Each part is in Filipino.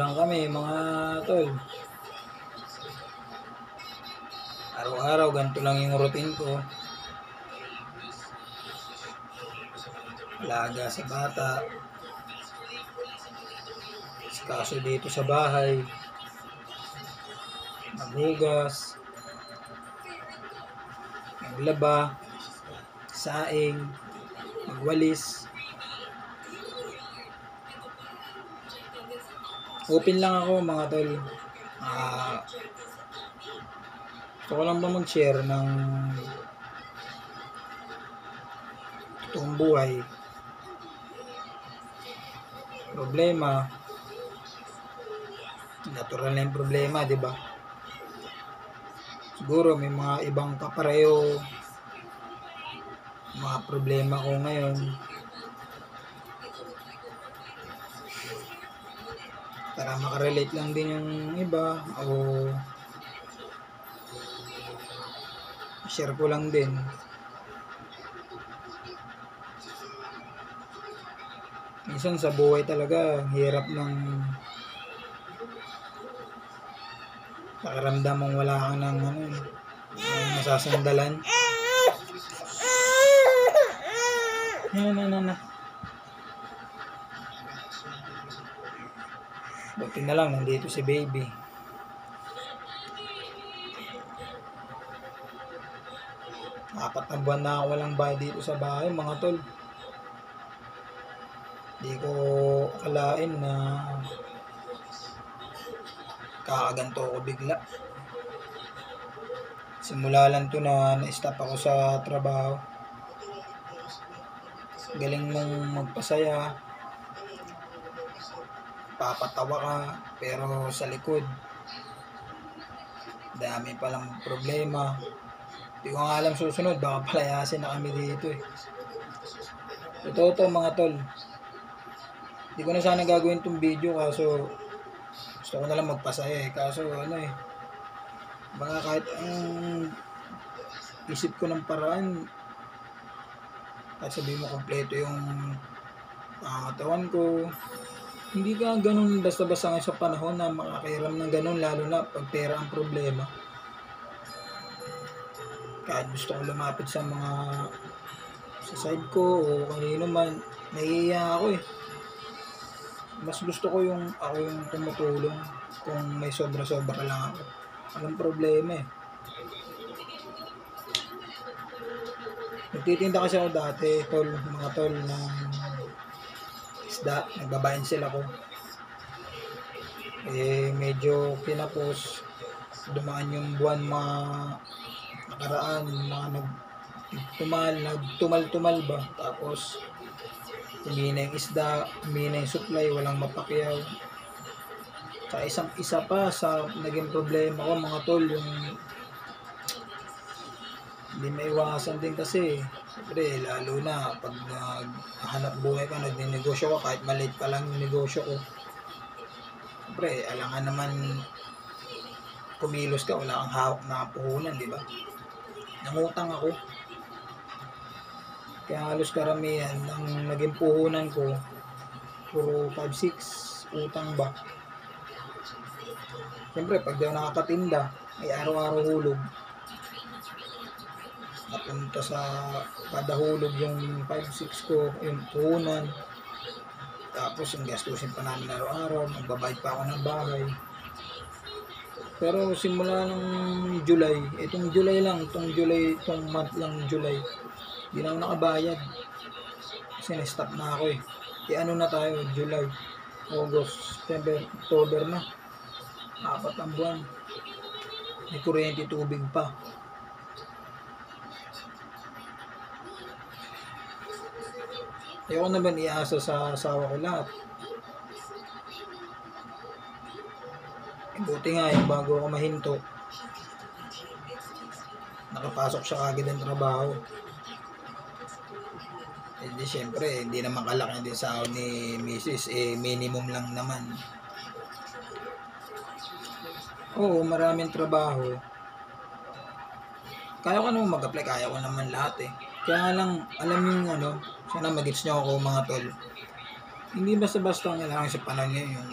lang kami mga tol. Araw-araw ganito lang yung routine ko. Alaga sa bata. Kaso dito sa bahay. Maghugas. Maglaba. Saing. Magwalis. Open lang ako mga tol. Gusto ko lang ba mag-share ng totoong buhay, problema, natural na yung problema, di ba? Siguro may mga ibang kapareho, mga problema ko ngayon. Para makarelate lang din yung iba o share ko lang din. Minsan sa buhay talaga hirap ng pakiramdam mong wala kang ng masasandalan. Na. Buti na lang nandito si baby. Apat na buwan na ako walang bahay dito sa bahay mga tol. Di ko akalain na kakaganto ko bigla. Simula lang to na na-stop ako sa trabaho. Galing mong magpasaya, papatawa ka, pero sa likod dami palang problema. Di ko nga alam susunod, baka palayasin na kami dito eh. Totoo to mga tol. Di ko na sana gagawin tong video kaso gusto ko na lang magpasaya eh. Kaso mga kahit ang isip ko ng paraan, kahit sabihin mo kompleto yung katawan ko, hindi ka ganun basta-basta ngayon sa panahon na makakairam ng ganun, lalo na pag pera ang problema. Kahit gusto ko lumapit sa mga sa side ko o kanino man, nahihiya ako eh. Mas gusto ko ako yung tumutulong kung may sobra-sobra lang ako. Anong problema eh. Nagtitinda kasi ako dati, mga tol, ng isda. Nagbabayan sila ko. Medyo pinapos. Dumaan yung buwan mga nakaraan, mga nagtumal ba. Tapos, humina yung isda, humina yung supply, walang mapakyaw. Sa isa pa sa naging problema ko mga tol, yung hindi maiwasan din kasi. Siyempre, lalo na pag naghanap buhay ka, nagninegosyo ka, kahit maliit pa lang yung negosyo ko. Siyempre, alangan naman kumilos ka, wala kang hawak na puhunan, di ba? Nangutang ako. Kaya halos karamihan ng naging puhunan ko, puro 5-6 utang ba. Siyempre, pag di ako nakakatinda, ay araw-araw hulog. Napunta sa kada hulog yung 5-6 ko, yung puhunan. Tapos yung gastusin pa namin araw-araw, magbabayad pa ako ng bahay. Pero simula ng July, itong month lang July, hindi na ako nakabayad. Kasi na-stop na ako eh. Kaya ano na tayo, July, August, September, October na. 4 ang buwan. May kuryente, tubig pa. Ayoko naman iasa sa asawa ko lahat. Buti nga yung bago ako mahinto, nakapasok siya kagad ng trabaho. Hindi syempre, hindi naman kalaki din sa akin ni Mrs. Minimum lang naman. Oo, maraming trabaho. Kaya ko naman mag-apply, kaya ko naman lahat eh. Kaya lang, alam yung sana mag-gets nyo ako mga tol. Hindi basta-basta ang kailangan sa panahon ngayon yung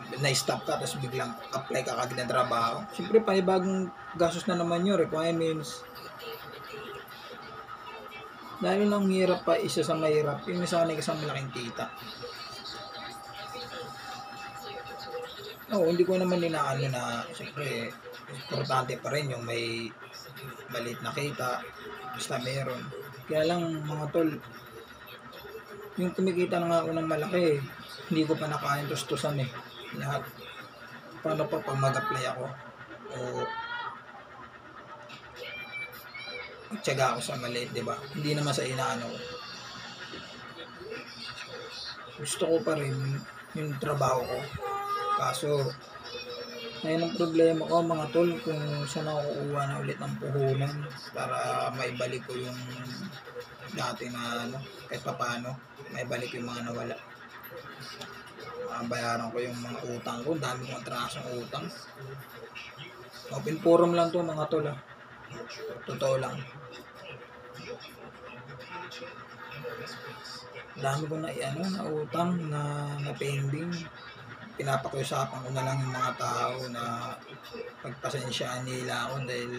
na-stop ka, tapos biglang apply ka kagad ng trabaho. Siyempre, panibagong gastos na naman yun, requirements. Dahil lang hirap pa, isa sa mahirap, yung nasanay ka sa malaking kita. Oo, hindi ko naman inaano na, siyempre, importante pa rin yung may maliit na kita, basta meron. Kaya lang, mga tol, yung kumikita na nga ako ng malaki, hindi ko pa nakain tustusan eh. Lahat. Paano pa pag mag-apply ako? O magtiyaga ako sa maliit, di ba? Hindi naman sa inaano ko. Gusto ko pa rin yung trabaho ko. Kaso, ngayon ang problema ko mga tol, kung saan ako kukuha na ulit ng puhunan para maibalik ko yung dati na ano, kahit pa paano, maibalik yung mga nawala. Bayaran ko yung mga utang ko, dami kong atrasong utang. Open forum lang to mga tol ah. Totoo lang. Dami ko na na utang na pending. Pinapakiusapan ko na lang yung mga tao na pagpasensyaan nila ako dahil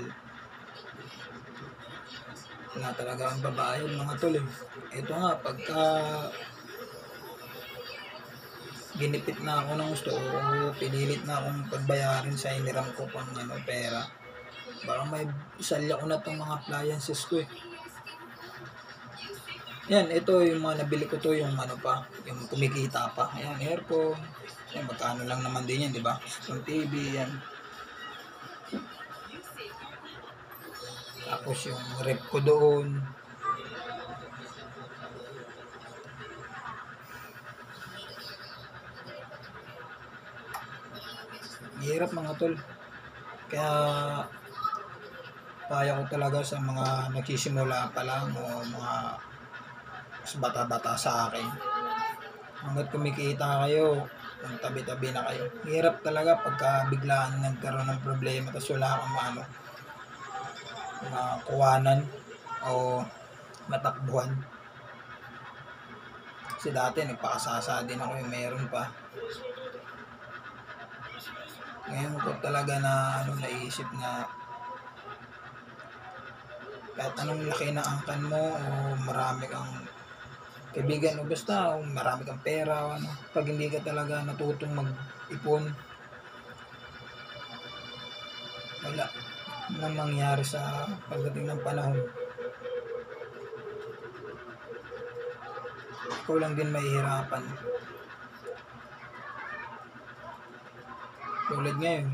wala talaga ang babayad mga tol eh. Ito nga, pagka ginipit na ako ng gusto ko, pinilit na akong pagbayarin sa iniram ko pang pera. Baka may salya ko na itong mga appliances ko eh. Yan, ito yung mga nabili ko to, yung yung kumikita pa. Ayan, aircon. Ayan, magkano lang naman din yan, di ba? Yung TV, yan. Tapos yung rep ko doon. Hirap mga tol. Kaya kaya ko talaga sa mga nagsisimula pa lang o mga mas bata-bata sa akin. Hanggat kumikita kayo, tabi-tabi na kayo. Hirap talaga pagka biglaan nagkaroon ng problema tapos wala kang makuhanan o matakbuhan. Kasi dati nagpakasasa din ako yung meron pa. Ngayon ko talaga na naisip na kahit anong laki na angkan mo o marami kang kaibigan o basta o marami kang pera o pag hindi ka talaga natutong mag-ipon, wala nang mangyari sa pagdating ng panahon. Ikaw lang din mahihirapan. Tulad ngayon,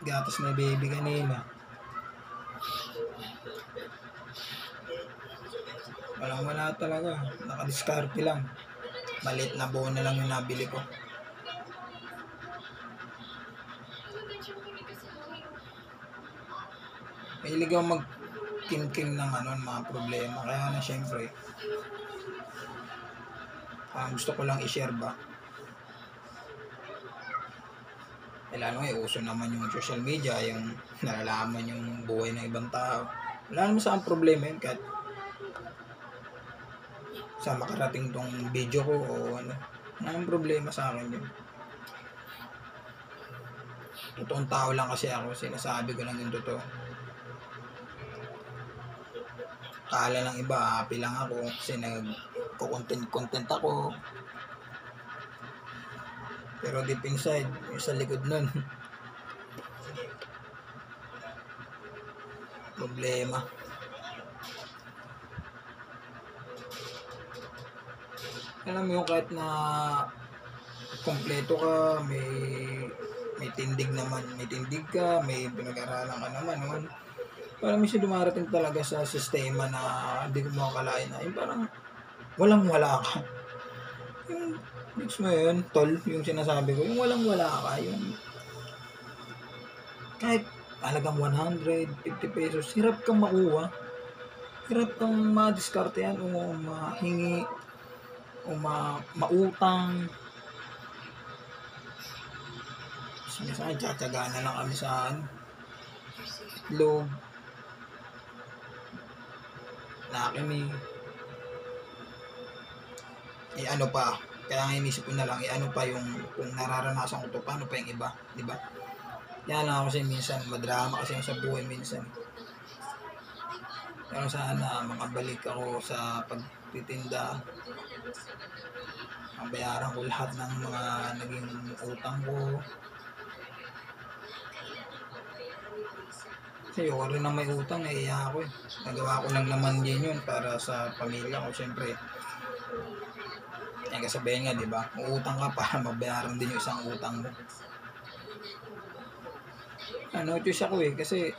gatas na baby kanina. Wala talaga. Nakadiskarte lang. Maliit na buo na lang yung nabili ko. Mahilig ako mag-kim-kim ng mga problema. Kaya na syempre, gusto ko lang i-share ba. Lalo uso naman yung social media, yung nalalaman yung buhay ng ibang tao. Wala naman saan problema yun kahit sa makarating tong video ko o walang problema sa akin yun. Totoong tao lang kasi ako, sinasabi ko lang yung totoo. Kala ng iba, happy lang ako kasi nagko-content ako. Pero deep inside, yung sa likod nun, problema. Alam mo yung kahit na kompleto ka, may tindig naman, may tindig ka, may pinag-aralan ka naman, parang minsan dumarating talaga sa sistema na hindi ko makakalain na yung parang walang-wala ka. Yung next mo yun, tol, yung sinasabi ko, yung walang-wala ka, yung kahit halagang 150 pesos, hirap kang makuha. Hirap kang ma-discarte yan o mahingi o mautang. Minsan tsatsaga na lang kami sa loob na kami pa Kaya nga inisip ko na lang, ano pa yung, kung nararanasan ko to, paano pa yung iba, di ba? Yan lang kasi minsan, madrama kasi yung sa buhay minsan. Pero sana makabalik ako sa pagtitinda, mabayaran ko lahat ng mga naging utang ko. Kasi ayoko rin na may utang, naiiya ako eh. Nagawa ko lang naman din yun para sa pamilya ko, syempre. Yan kasabihin nga, di ba? Uutang ka para mabayaran din yung isang utang mo. Ano, choice ako eh, kasi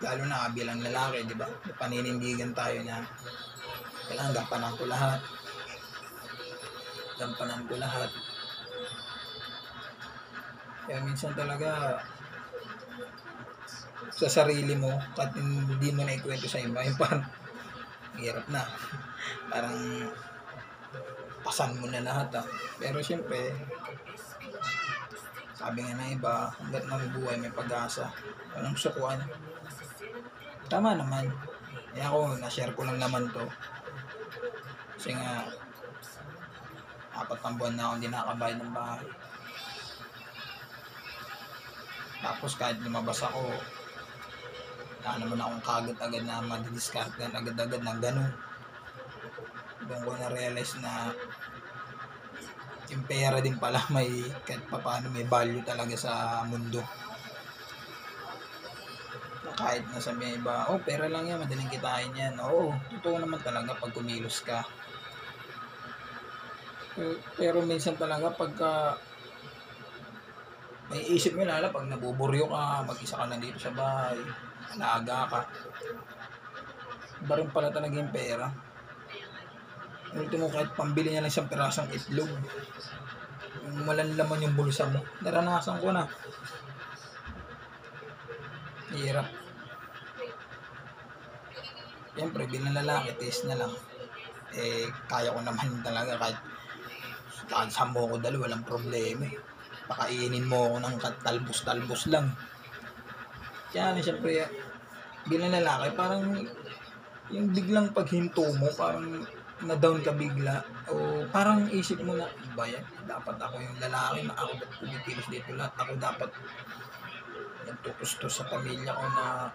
lalo na bilang lalaki, di ba? Paninindigan tayo na kailangan gampanan ko lahat. Gampanan ko lahat. Kaya minsan talaga sa sarili mo, kahit hindi mo na ikwento sa iba, yung parang hirap na. Parang pasan mo na lahat ah. Pero syempre, sabi nga ng iba, hanggat may buhay, may pag-asa. Walang sukuan. Tama naman. Kaya ako, na-share ko lang naman to. Kasi nga, 4 na buwan na akong hindi nakabayad ng bahay. Tapos kahit lumabas ako, wala naman akong kagad-agad na madidiskartean agad-agad na gano'n. Doon ko na-realize na yung pera din pala may kahit paano may value talaga sa mundo. Kahit na sabi iba, oh pera lang yan, madaling kitain yan. Oo, totoo naman talaga pag kumilos ka. Pero minsan talaga pagka may isip mo lalo pag nabuburyo ka, mag-isa ka na dito sa bahay, alaga ka. Iba rin pala talaga yung pera. Ultimo kahit pambili niya lang isang pirasong itlog, yung malanlaman yung bulsa mo. Naranasan ko na. Hirap. Siyempre, bilang lalaki, taste na lang. Eh, kaya ko naman talaga kahit saan mo ko dalo, walang problema eh. Pakainin mo ako ng talbos-talbos lang. Kaya siyempre, bilang lalaki, parang yung biglang paghinto mo, parang na-down ka bigla, o parang isip mo na, ba yan? Dapat ako yung lalaki na ako dapat kumikilos dito lahat. Ako dapat nagtutustos sa pamilya ko na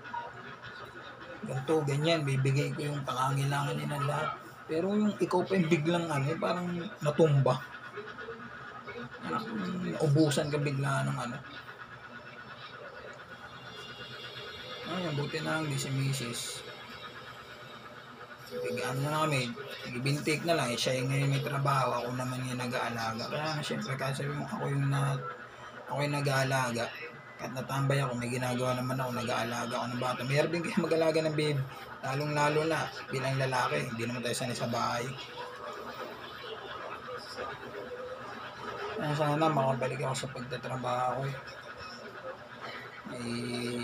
ganito, ganyan, bibigay ko yung pangangailangan nila lahat. Pero yung ikaw pa yung biglang parang natumba. Naubusan ka bigla ng Ayun, buti na lang di si Mrs. Bigyan na kami, ibintik na lang, siya yung ngayon may trabaho, ako naman yung nag-aalaga. Kaya syempre, kasi ako yung nag-aalaga, kahit natambay ako, may ginagawa naman ako, nag-aalaga ako ng bata. Mayroon din kayo mag-alaga ng baby, lalong-lalo na bilang lalaki, hindi naman tayo sanay sa bahay. Kaya sana makabalik ako sa pagtatrabaho eh.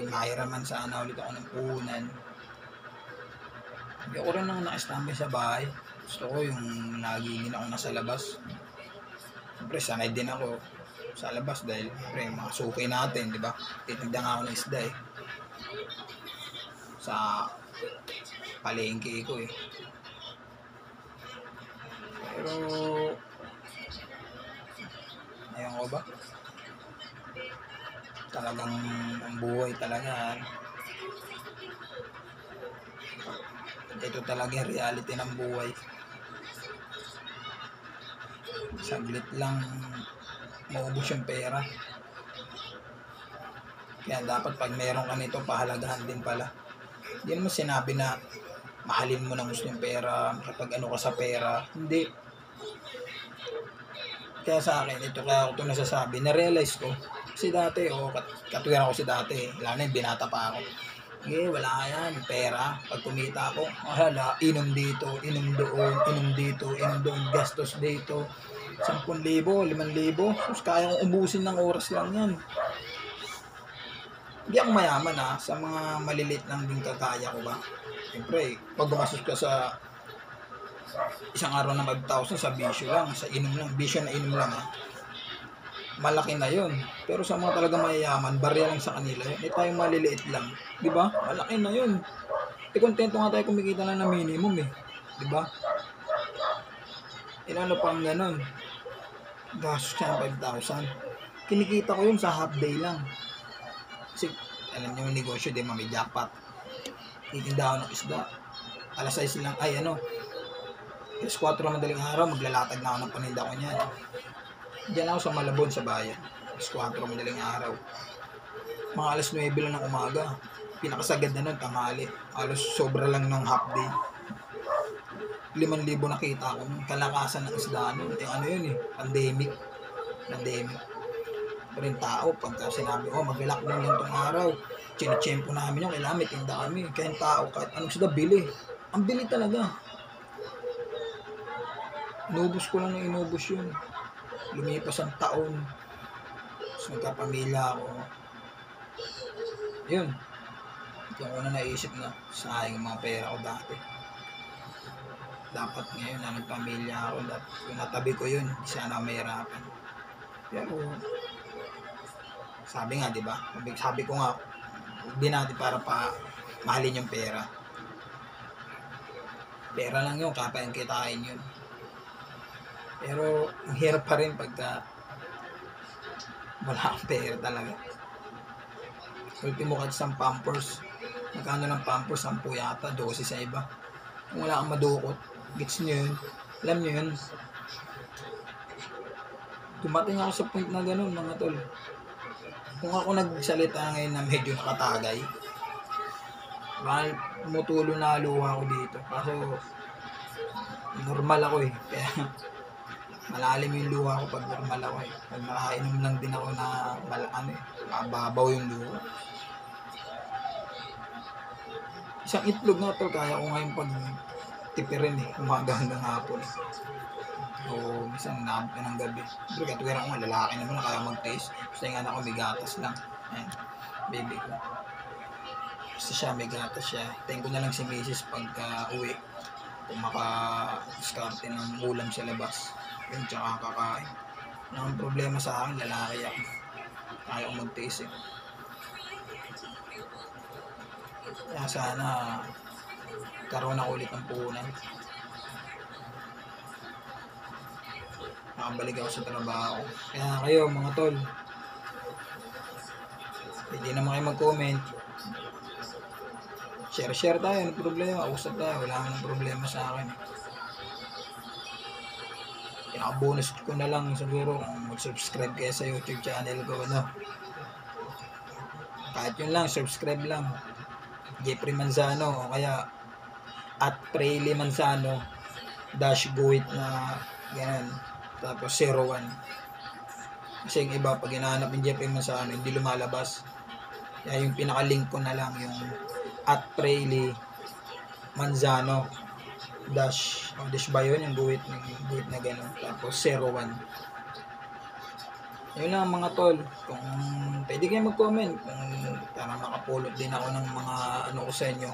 Mahiraman sana ulit ako ng puhunan. Hindi ako rin nang nakastambay sa bahay. Gusto ko yung lagi din ako nasa labas. Siyempre, sanay din ako sa labas dahil siyempre, mga suki natin, di ba? Titinda nga ako ng isda eh. Sa palengke ko eh. Pero, ayun ko ba? Talagang ang buhay talaga. Ito talaga yung reality ng buhay. Saglit lang maubos yung pera. Kaya dapat pag meron ka nito, pahalagahan din pala. Hindi naman sinabi na mahalin mo ng gusto yung pera, kapag ka sa pera. Hindi. Kaya sa akin, ito kaya ako ito nasasabi, na-realize ko. Kasi dati, katuwiran ko si dati. Lalo na yung binata pa ako. Wala yan, pera. Pag kumita ako, inom dito, inom doon, inom dito, inom doon, gastos dito. 10,000, 5,000. Tapos kaya kong ubusin ng oras lang yan. Hindi ako mayaman sa mga maliliit lang din kakaya ko ba. Siyempre, pag gumastos ka sa isang araw na 5,000 sa bisyo lang, sa inom lang, bisyo na inom lang malaki na yun. Pero sa mga talaga mayayaman, barya lang sa kanila yun. Tayong maliliit lang. Di ba? Malaki na yun. Kontento nga tayo kumikita lang na minimum eh. Di ba? Ano pang ganun. Gastos siya ng 5,000. Kinikita ko yun sa half day lang. Kasi alam niyo yung negosyo, di may jackpot. Titinda ako ng isda. Alas 6 lang, alas 4 madaling araw, maglalatag na ako ng paninda ko niyan. Diyan ako sa Malabon sa bayan. Alas 4 madaling araw. Mga alas 9 lang ng umaga. Pinakasagad na nun, tanghali. Alos sobra lang ng half day. 5,000 nakita ko. Kalakasan ng isda nun. Ano yun pandemic. Pero yung tao, pagka sinabi ko, mag-lockdown lang itong araw, chinechempo namin yun, kailangan may tinda kami. Kaya yung tao, kahit anong sila, bili. Ang bili talaga. Inubos ko lang ng inubos yun. Lumipas ang taon. Tapos nagkapamilya ako. Yun. Yung una naisip na, sayang mga pera ko dati. Dapat ngayon na nagpamilya ako, kung natabi ko yun, sana mahirapan. Pero, sabi nga, di ba? Sabi ko nga, hindi natin para pa mahalin yung pera. Pera lang yun, kapayang kitain yun. Pero, ang hirap pa rin pagka wala akong pera talaga. Ultimo kahit isang Pampers. Magkano ng Pampers? 10 yata, 12 sa iba. Kung wala kang madukot, gets nyo yun. Alam nyo yun. Dumating ako sa point na ganun, mga tol. Kung ako nagsalita ngayon na medyo nakatagay, mahal tumutulo na luha ko dito. Kaso, normal ako Kaya, malalim yung luha ko pag normal ako Pag nakainom lang din ako na mababaw yung luha. Isang itlog na to, kaya ko ngayon pag tipirin umaga hanggang hapon o minsan naabot na ng gabi. Pero katuwira ko nga, lalaki naman na kaya mag-taste. Gusto yung anak ko may gatas lang. Ayan, baby ko. Gusto siya, may gatas siya. Tayin ko na lang si Mrs. pagka uwi. Kung maka-diskarte ng ulam sa labas. Yun, tsaka kakain. Ang problema sa akin, lalaki ako. Kaya ko mag-taste Kaya sana karoon ako ulit ng puhunan. Nakabalik ako sa trabaho. Kaya kayo mga tol, pwede naman kayo mag-comment. Share tayo, ano problema? Usap tayo, wala nang problema sa akin. Pinaka-bonus ko na lang siguro kung mag-subscribe kayo sa YouTube channel ko. Kahit yun lang, subscribe lang. Jeffrey Manzano o kaya at Prayly Manzano _guhit na ganun. Tapos 01. Kasi yung iba, pag hinahanap yung Jeffrey Manzano, hindi lumalabas. Kaya yung pinaka-link ko na lang, yung at Prayly Manzano dash ba yun, yung guhit na gano'n. Tapos 01. Yun lang mga tol. Kung pwede kayo mag-comment, kung para makapulot din ako ng mga ano ko sa inyo,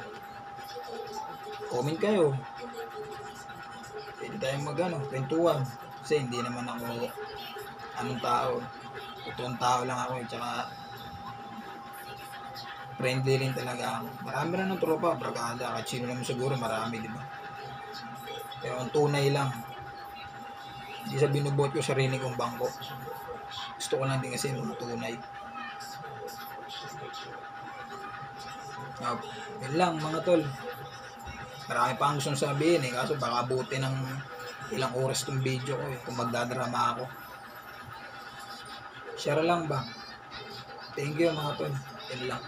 comment kayo. Pwede tayong kwentuhan. Kasi hindi naman ako anong tao. Totoong tao lang ako tsaka friendly rin talaga ako. Marami rin ng tropa, bragada, kahit sino naman siguro marami, di ba? Pero ang tunay lang. Hindi sa binubuhat ko sarili kong bangko. Gusto ko lang din kasi mga tunay. Yun lang mga tol. Marami pa ang gustong sabihin kaso baka abutin ng ilang oras tong video ko kung magdadrama ako. Share lang ba? Thank you mga tol. Yun lang.